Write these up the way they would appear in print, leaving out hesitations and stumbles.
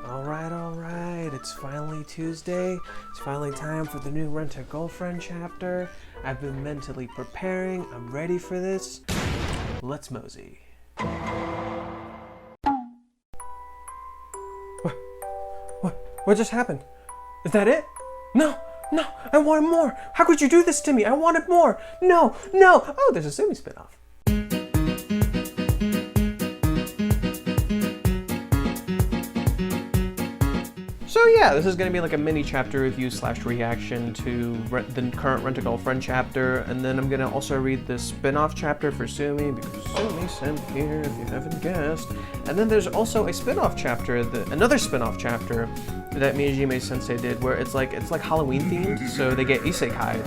Alright, it's finally Tuesday. It's finally time for the new Rent-A-Girlfriend chapter. I've been mentally preparing. I'm ready for this. Let's mosey. What just happened? Is that it? No, I wanted more. How could you do this to me? I wanted more. No. Oh, there's a Sumi spinoff. So yeah, this is going to be like a mini chapter review / reaction to the current Rent-A-Girlfriend chapter, and then I'm going to also read the spin-off chapter for Sumi, because Sumi sent here, if you haven't guessed. And then there's also a spin-off chapter, another spin-off chapter that Miyajime Sensei did, where it's like Halloween themed, so they get isekai,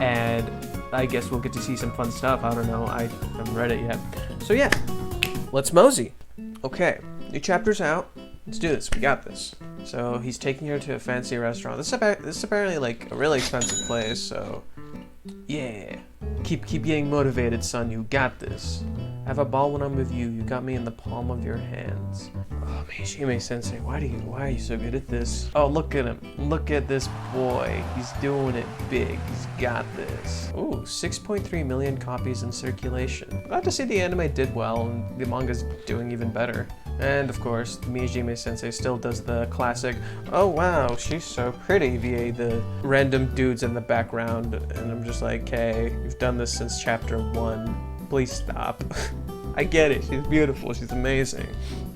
and I guess we'll get to see some fun stuff. I don't know, I haven't read it yet. So yeah, let's mosey. Okay, new chapter's out. Let's do this. We got this. So he's taking her to a fancy restaurant. This is apparently like a really expensive place. So yeah, keep getting motivated, son. You got this. Have a ball when I'm with you. You got me in the palm of your hands. Oh, Miyajime Sensei, why are you so good at this? Oh, look at him. Look at this boy. He's doing it big. He's got this. Ooh, 6.3 million copies in circulation. Glad to see the anime did well and the manga's doing even better. And of course, Miyajime Sensei still does the classic, oh wow, she's so pretty, via the random dudes in the background. And I'm just like, hey, you've done this since chapter 1. Please stop. I get it, she's beautiful, she's amazing.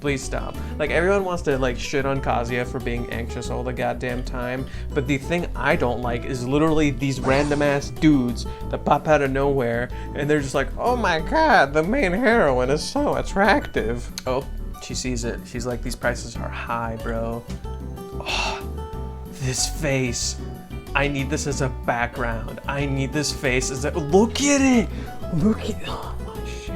Please stop. Like, everyone wants to like shit on Kazuya for being anxious all the goddamn time, but the thing I don't like is literally these random ass dudes that pop out of nowhere and they're just like, oh my god, the main heroine is so attractive. Oh, she sees it. She's like, these prices are high, bro. Oh, this face. I need this as a background. I need this face as a, look at it. Look at, oh my shit.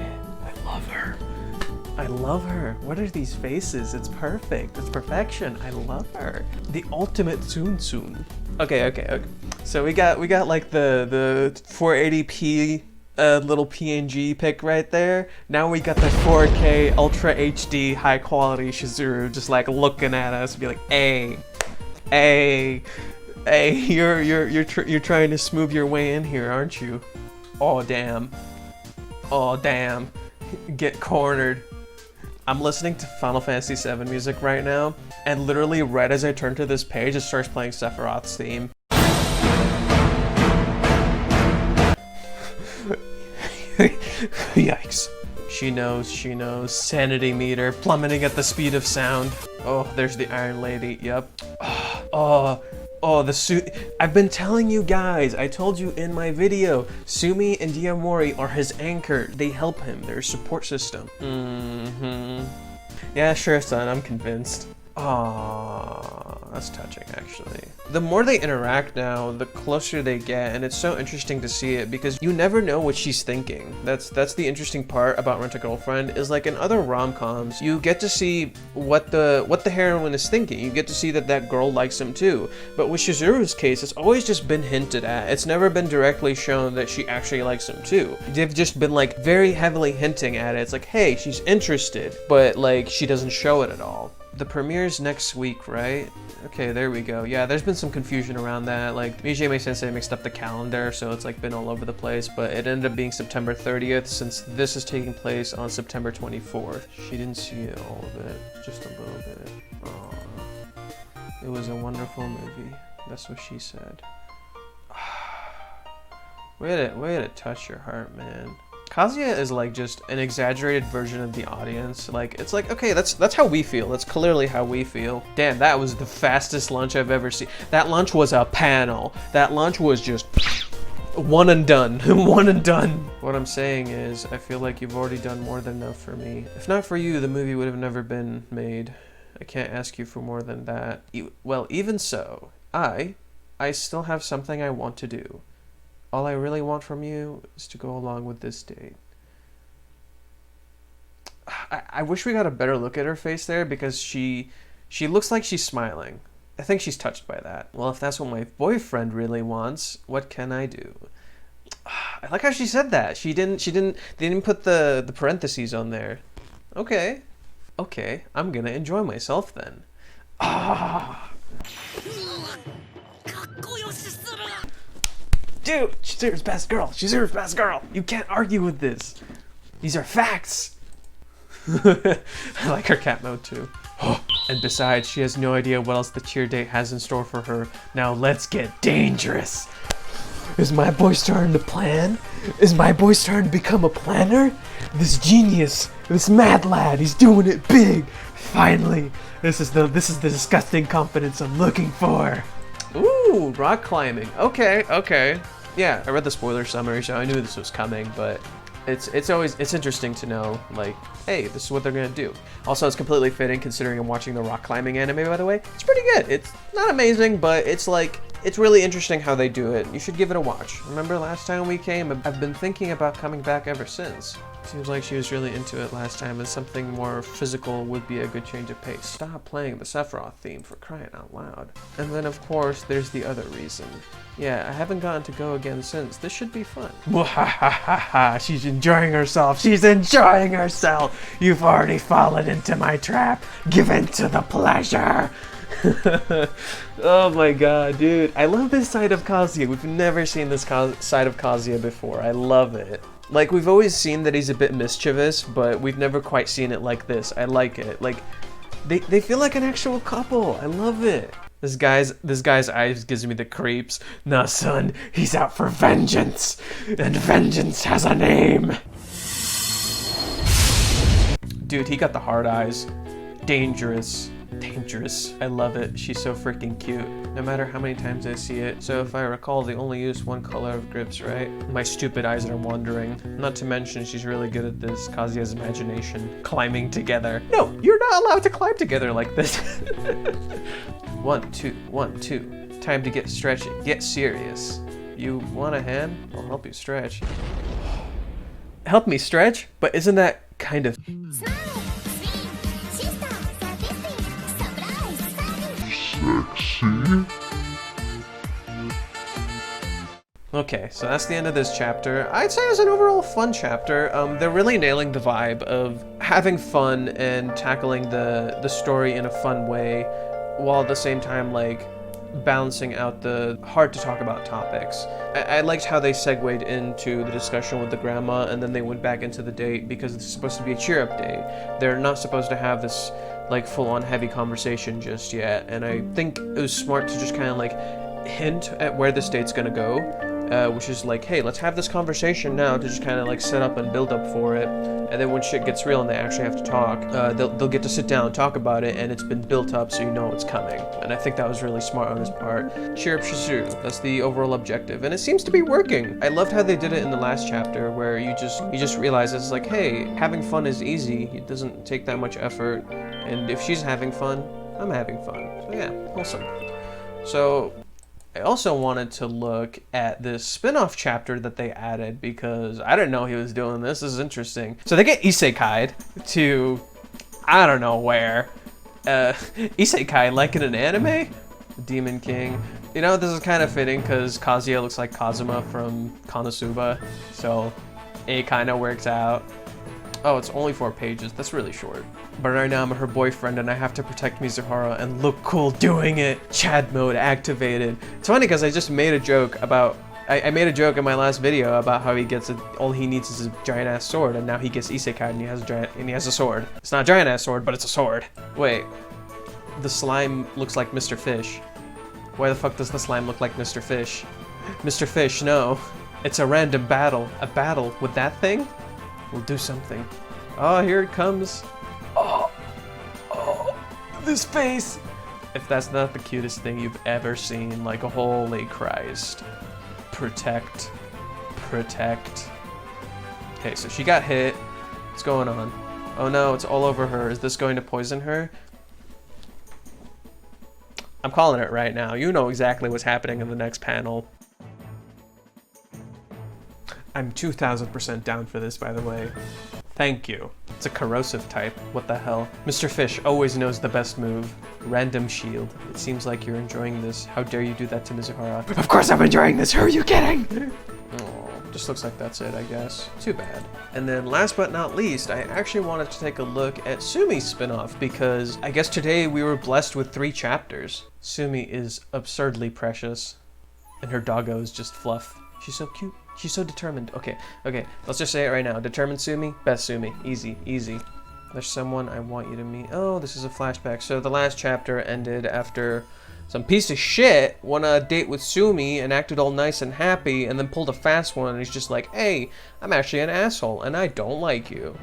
I love her. What are these faces? It's perfect. It's perfection. I love her. The ultimate Tsum. Okay. So we got like the 480p little PNG pic right there. Now we got the 4K Ultra HD high quality Shizuru just like looking at us and be like, hey, you're trying to smooth your way in here, aren't you? Oh damn. Get cornered. I'm listening to Final Fantasy VII music right now, and literally right as I turn to this page, it starts playing Sephiroth's theme. Yikes. She knows. Sanity meter plummeting at the speed of sound. Oh, there's the Iron Lady. Yep. Oh, the suit. I've been telling you guys, I told you in my video, Sumi and Diamori are his anchor. They help him. They're a support system. Yeah, sure, son. I'm convinced. Aww, that's touching, actually. The more they interact now, the closer they get, and it's so interesting to see it because you never know what she's thinking. That's the interesting part about Rent-A-Girlfriend, is like in other rom-coms, you get to see what the heroine is thinking. You get to see that girl likes him too. But with Shizuru's case, it's always just been hinted at. It's never been directly shown that she actually likes him too. They've just been like very heavily hinting at it. It's like, hey, she's interested, but like she doesn't show it at all. The premiere's next week, right? Okay, there we go. Yeah, there's been some confusion around that. Like, Miyajime Sensei mixed up the calendar, so it's like been all over the place, but it ended up being September 30th since this is taking place on September 24th. She didn't see it, all of it, just a little bit. Aww. It was a wonderful movie. That's what she said. Way to touch your heart, man. Kazuya is like just an exaggerated version of the audience. Like, it's like, okay, that's how we feel. That's clearly how we feel. Damn, that was the fastest lunch I've ever seen. That lunch was a panel. That lunch was just one and done. One and done. What I'm saying is, I feel like you've already done more than enough for me. If not for you, the movie would have never been made. I can't ask you for more than that. Well, even so, I still have something I want to do. All I really want from you is to go along with this date. I wish we got a better look at her face there because she looks like she's smiling. I think she's touched by that. Well, if that's what my boyfriend really wants, what can I do? I like how she said that. They didn't put the parentheses on there. Okay, I'm gonna enjoy myself then. Ah. Dude, she's Zero's best girl. She's Zero's best girl. You can't argue with this. These are facts. I like her cat mode too. And besides, she has no idea what else the cheer date has in store for her. Now let's get dangerous. Is my boy starting to plan? Is my boy starting to become a planner? This genius, this mad lad, he's doing it big. Finally, this is the disgusting confidence I'm looking for. Ooh, rock climbing. Okay. Yeah, I read the spoiler summary, so I knew this was coming, but it's interesting to know, like, hey, this is what they're gonna do. Also, it's completely fitting considering I'm watching the rock climbing anime, by the way. It's pretty good. It's not amazing, but it's like, it's really interesting how they do it. You should give it a watch. Remember last time we came? I've been thinking about coming back ever since. Seems like she was really into it last time, and something more physical would be a good change of pace. Stop playing the Sephiroth theme, for crying out loud. And then of course, there's the other reason. Yeah, I haven't gotten to go again since. This should be fun. Mwahahaha, she's enjoying herself. She's enjoying herself. You've already fallen into my trap. Give in to the pleasure. Oh my god, dude. I love this side of Kazuya. We've never seen this side of Kazuya before. I love it. Like, we've always seen that he's a bit mischievous, but we've never quite seen it like this. I like it. Like, they feel like an actual couple. I love it. This guy's eyes gives me the creeps. Nah, son, he's out for vengeance. And vengeance has a name. Dude, he got the hard eyes. Dangerous. I love it. She's so freaking cute, no matter how many times I see it. So if I recall, they only use one color of grips, right? My stupid eyes are wandering. Not to mention, she's really good at this. Kazuya's imagination. Climbing together. No, you're not allowed to climb together like this. 1, 2, 1, 2. Time to get stretchy. Get serious. You want a hand? I'll help you stretch. Help me stretch? But isn't that kind of... Okay, so that's the end of this chapter. I'd say it was an overall fun chapter. They're really nailing the vibe of having fun and tackling the story in a fun way, while at the same time, like, balancing out the hard to talk about topics. I liked how they segued into the discussion with the grandma, and then they went back into the date because it's supposed to be a cheer up day. They're not supposed to have this like full-on heavy conversation just yet, and I think it was smart to just kind of like hint at where this date's gonna go, which is like, hey, let's have this conversation now to just kind of like set up and build up for it, and then when shit gets real and they actually have to talk, they'll get to sit down and talk about it, and it's been built up so you know it's coming. And I think that was really smart on his part. Cheer up Shizuru, that's the overall objective, and it seems to be working. I loved how they did it in the last chapter, where you just realize it's like, hey, having fun is easy. It doesn't take that much effort, and if she's having fun, I'm having fun. So yeah, wholesome. So I also wanted to look at this spin-off chapter that they added, because I didn't know he was doing this. This is interesting. So they get isekai'd to, I don't know where. Isekai like in an anime? Demon King. You know, this is kind of fitting because Kazuya looks like Kazuma from Konosuba, so it kind of works out. Oh, it's only 4 pages. That's really short. But right now I'm her boyfriend and I have to protect Mizuhara and look cool doing it. Chad mode activated. It's funny because I just made a joke about... I made a joke in my last video about how he gets all he needs is a giant ass sword, and now he gets isekai and he has a sword. It's not a giant ass sword, but it's a sword. Wait, the slime looks like Mr. Fish. Why the fuck does the slime look like Mr. Fish? Mr. Fish, no. It's a random battle. A battle with that thing? We'll do something. Oh, here it comes. Oh, this face. If that's not the cutest thing you've ever seen, like, holy Christ. Protect. Okay, so she got hit. What's going on? Oh no, it's all over her. Is this going to poison her? I'm calling it right now. You know exactly what's happening in the next panel. I'm 2000% down for this, by the way. Thank you. It's a corrosive type. What the hell? Mr. Fish always knows the best move. Random shield. It seems like you're enjoying this. How dare you do that to Mizuhara? Of course I'm enjoying this! Who are you kidding? Oh, Just looks like that's it, I guess. Too bad. And then last but not least, I actually wanted to take a look at Sumi's spin-off because I guess today we were blessed with 3 chapters. Sumi is absurdly precious and her doggo is just fluff. She's so cute. She's so determined. Okay, let's just say it right now. Determined Sumi, best Sumi. Easy, easy. There's someone I want you to meet. Oh, this is a flashback. So the last chapter ended after some piece of shit went on a date with Sumi and acted all nice and happy and then pulled a fast one and he's just like, hey, I'm actually an asshole and I don't like you.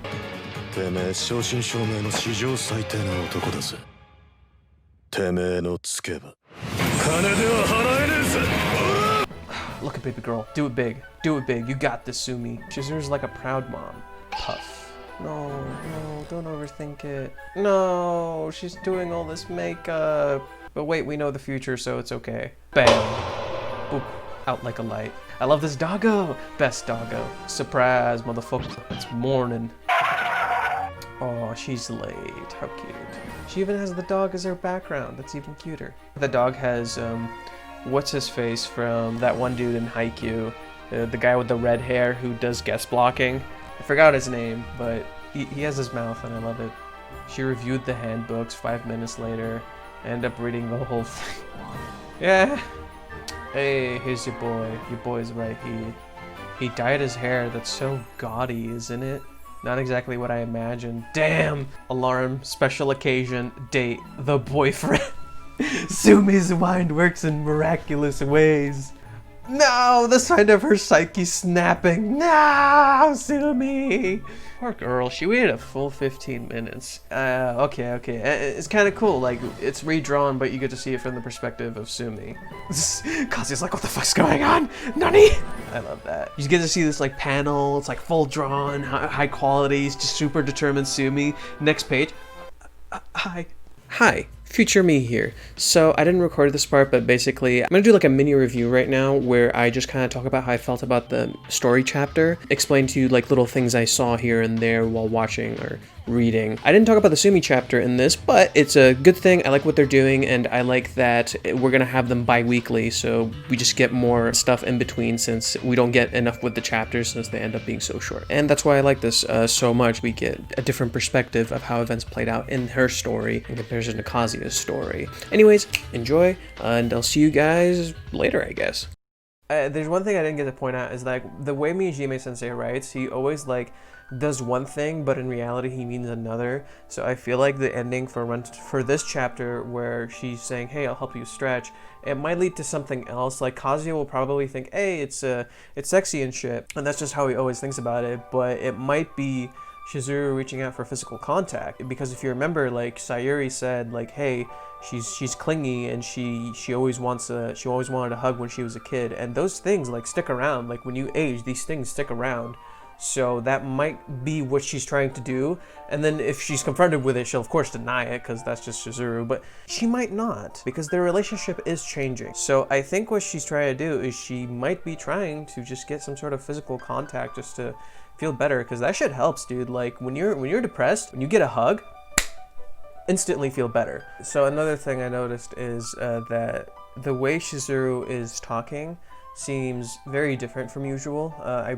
Look at baby girl. Do it big. Do it big. You got this, Sumi. Chizuru's like a proud mom. Puff. No, don't overthink it. No, she's doing all this makeup. But wait, we know the future, so it's okay. Bam. Boop. Out like a light. I love this doggo. Best doggo. Surprise, motherfucker. It's morning. Oh, she's late. How cute. She even has the dog as her background. That's even cuter. The dog has, what's his face from that one dude in Haikyuu? The guy with the red hair who does guest blocking. I forgot his name, but he has his mouth and I love it. She reviewed the handbooks 5 minutes later. I end up reading the whole thing. Yeah. Hey, here's your boy. Your boy's right here. He dyed his hair. That's so gaudy, isn't it? Not exactly what I imagined. Damn! Alarm, special occasion, date, the boyfriend. Sumi's mind works in miraculous ways. No, the sight of her psyche snapping. No, Sumi! Poor girl, she waited a full 15 minutes. Okay. It's kind of cool, like, it's redrawn, but you get to see it from the perspective of Sumi. Kazuya's like, what the fuck's going on? Nani? I love that. You get to see this, like, panel, it's like full drawn, high quality, it's just super determined Sumi. Next page. Hi. Future me here. So I didn't record this part, but basically I'm gonna do like a mini review right now where I just kind of talk about how I felt about the story chapter, explain to you like little things I saw here and there while watching or reading. I didn't talk about the Sumi chapter in this, but it's a good thing. I like what they're doing and I like that we're gonna have them bi-weekly, so we just get more stuff in between since we don't get enough with the chapters since they end up being so short. And that's why I like this so much. We get a different perspective of how events played out in her story in comparison to Kazuya's story. Anyways, enjoy, and I'll see you guys later, I guess. There's one thing I didn't get to point out is like the way Miyajime sensei writes, he always like does one thing, but in reality he means another. So I feel like the ending for this chapter where she's saying, hey, I'll help you stretch, it might lead to something else. Like Kazuya will probably think, hey, it's sexy and shit, and that's just how he always thinks about it, but it might be Chizuru reaching out for physical contact, because if you remember, like Sayuri said, like, hey, she's clingy and she always wanted a hug when she was a kid, and those things like stick around. Like when you age, these things stick around. So that might be what she's trying to do, and then if she's confronted with it, she'll of course deny it because that's just Chizuru, but she might not because their relationship is changing. So I think what she's trying to do is she might be trying to just get some sort of physical contact just to feel better, because that shit helps, dude. Like when you're depressed, when you get a hug, instantly feel better. So another thing I noticed is that the way Chizuru is talking seems very different from usual. I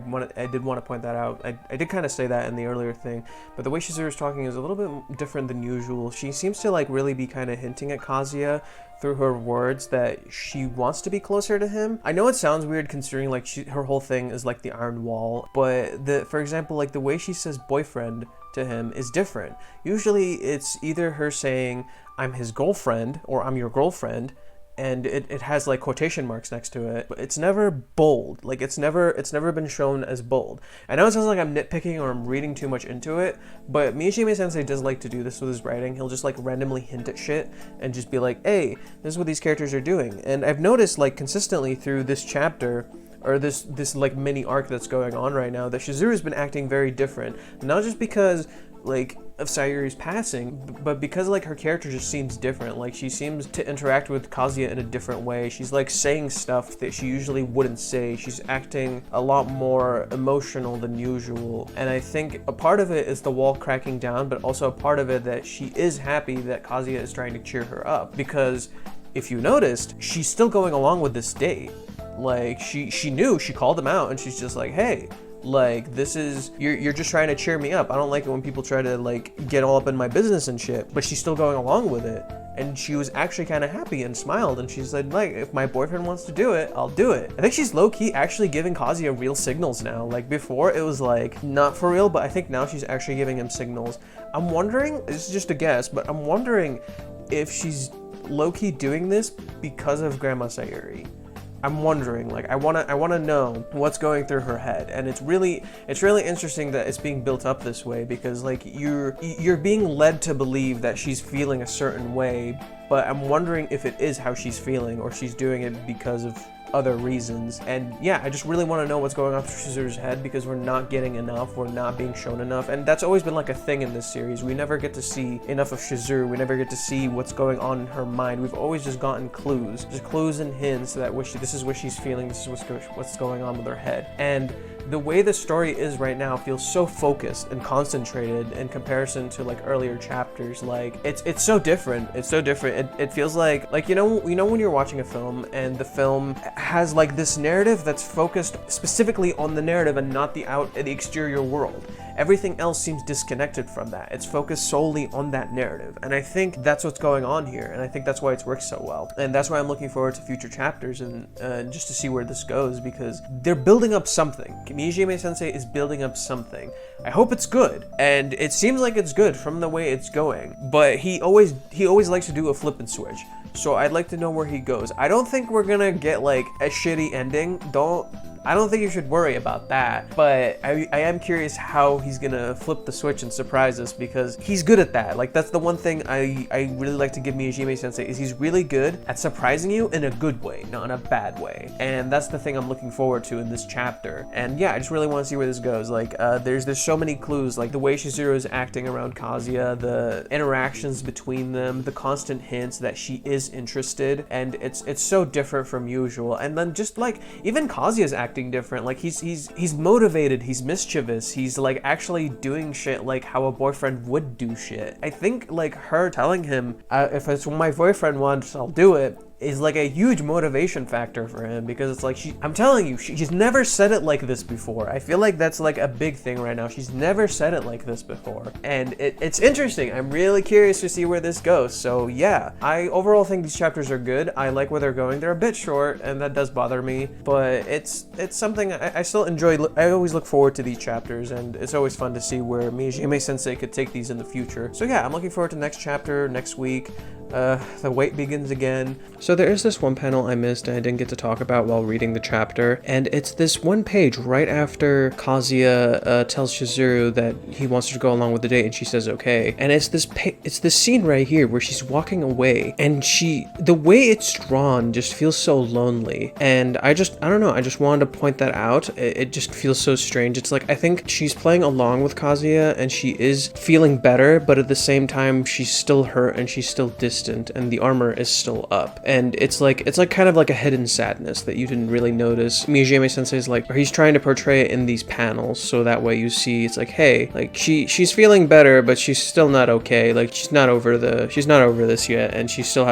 did want to point that out. I did kind of say that in the earlier thing, but the way Chizuru is talking is a little bit different than usual. She seems to like really be kind of hinting at Kazuya through her words that she wants to be closer to him. I know it sounds weird considering like her whole thing is like the iron wall, but for example, like the way she says boyfriend to him is different. Usually it's either her saying I'm his girlfriend or I'm your girlfriend, and it has like quotation marks next to it, but it's never bold. Like it's never been shown as bold. I know it sounds like I'm nitpicking or I'm reading too much into it, but Miyajime sensei does like to do this with his writing. He'll just like randomly hint at shit and just be like, hey, this is what these characters are doing. And I've noticed like consistently through this chapter, or this like mini arc that's going on right now, that Chizuru's been acting very different. Not just because like of Sayuri's passing, but because like her character just seems different. Like she seems to interact with Kazuya in a different way. She's like saying stuff that she usually wouldn't say. She's acting a lot more emotional than usual. And I think a part of it is the wall cracking down, but also a part of it that she is happy that Kazuya is trying to cheer her up. Because if you noticed, she's still going along with this date. Like she knew, she called him out, and she's just like, hey, like, this is, you're just trying to cheer me up. I don't like it when people try to like get all up in my business and shit. But she's still going along with it. And she was actually kind of happy and smiled, and she said, like, if my boyfriend wants to do it, I'll do it. I think she's low-key actually giving Kazuya real signals now. Like, before it was like not for real, but I think now she's actually giving him signals. I'm wondering, this is just a guess, but I'm wondering if she's low-key doing this because of Grandma Sayuri. I'm wondering, like, I wanna know what's going through her head, and it's really interesting that it's being built up this way, because like you're being led to believe that she's feeling a certain way, but I'm wondering if it is how she's feeling, or she's doing it because of other reasons. And yeah, I just really want to know what's going on through Chizuru's head, because we're not getting enough, we're not being shown enough, and that's always been like a thing in this series. We never get to see enough of Chizuru, we never get to see what's going on in her mind. We've always just gotten clues and hints that this is what she's feeling, this is what's going on with her head. And the way the story is right now feels so focused and concentrated in comparison to like earlier chapters. Like it's so different. It's so different. It feels like you know when you're watching a film and the film has like this narrative that's focused specifically on the narrative and not the exterior world. Everything else seems disconnected from that. It's focused solely on that narrative. And I think that's what's going on here. And I think that's why it's worked so well. And that's why I'm looking forward to future chapters and just to see where this goes, because they're building up something. Miyajime-sensei is building up something. I hope it's good. And it seems like it's good from the way it's going. But he always likes to do a flip and switch. So I'd like to know where he goes. I don't think we're gonna get like a shitty ending. I don't think you should worry about that, but I am curious how he's gonna flip the switch and surprise us, because he's good at that. Like, that's the one thing I really like to give Miyajime-sensei, is he's really good at surprising you in a good way, not in a bad way. And that's the thing I'm looking forward to in this chapter. And yeah, I just really want to see where this goes. Like, there's so many clues, like the way Chizuru is acting around Kazuya, the interactions between them, the constant hints that she is interested, and it's so different from usual. And then just like, even Kazuya's acting different. Like he's motivated, he's mischievous, he's like actually doing shit like how a boyfriend would do shit. I think like her telling him, if it's what my boyfriend wants, I'll do it, is like a huge motivation factor for him, because it's like I'm telling you, she's never said it like this before. I feel like that's like a big thing right now. She's never said it like this before, and it's interesting. I'm really curious to see where this goes. So yeah, I overall think these chapters are good. I like where they're going. They're a bit short, and that does bother me, but it's something I still enjoy. I always look forward to these chapters, and it's always fun to see where Miyajime-sensei could take these in the future. So yeah, I'm looking forward to next chapter next week. The wait begins again. So there is this one panel I missed and I didn't get to talk about while reading the chapter, and it's this one page right after Kazuya tells Chizuru that he wants her to go along with the date, and she says okay. And it's this scene right here where she's walking away, and the way it's drawn just feels so lonely, and I don't know, I just wanted to point that out. It just feels so strange. It's like, I think she's playing along with Kazuya and she is feeling better, but at the same time she's still hurt and she's still distant, and the armor is still up, and it's like kind of like a hidden sadness that you didn't really notice. Miyajime-sensei is like, he's trying to portray it in these panels, so that way you see it's like, hey, like she's feeling better, but she's still not okay. Like she's not over this yet, and she still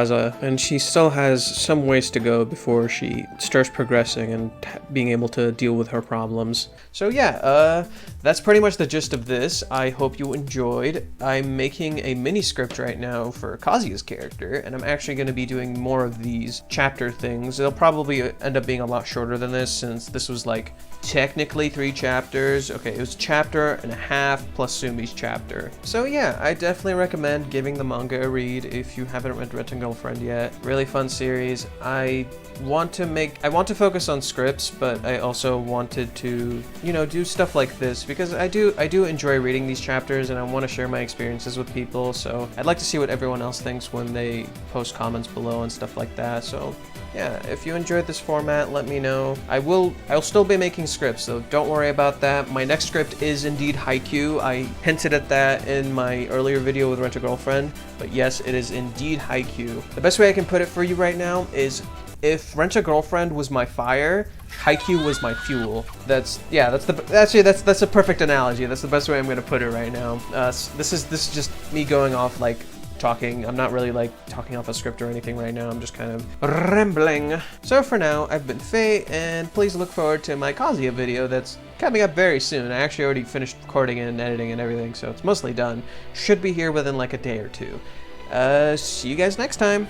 has some ways to go before she starts progressing and being able to deal with her problems. So yeah, that's pretty much the gist of this. I hope you enjoyed. I'm making a mini script right now for Kazuya's character, and I'm actually going to be doing more of these chapter things. They'll probably end up being a lot shorter than this, since this was like technically 3 chapters. Okay, it was a chapter and a half plus Sumi's chapter. So yeah, I definitely recommend giving the manga a read if you haven't read Rent a Girlfriend yet. Really fun series. I want to focus on scripts, but I also wanted to, do stuff like this, because I do enjoy reading these chapters, and I want to share my experiences with people. So I'd like to see what everyone else thinks when they post comments below and stuff like that. So yeah, if you enjoyed this format, let me know. I'll still be making scripts, so don't worry about that. My next script is indeed Haikyuu. I hinted at that in my earlier video with Rent a Girlfriend, but yes, it is indeed Haikyuu. The best way I can put it for you right now is, if Rent a Girlfriend was my fire, Haikyuu was my fuel. That's a perfect analogy. That's the best way I'm gonna put it right now. This is just me going off like talking. I'm not really like talking off a script or anything right now. I'm just kind of rambling. So for now, I've been Faye, and please look forward to my Kazuya video that's coming up very soon. I actually already finished recording and editing and everything, so it's mostly done. Should be here within like a day or two. See you guys next time.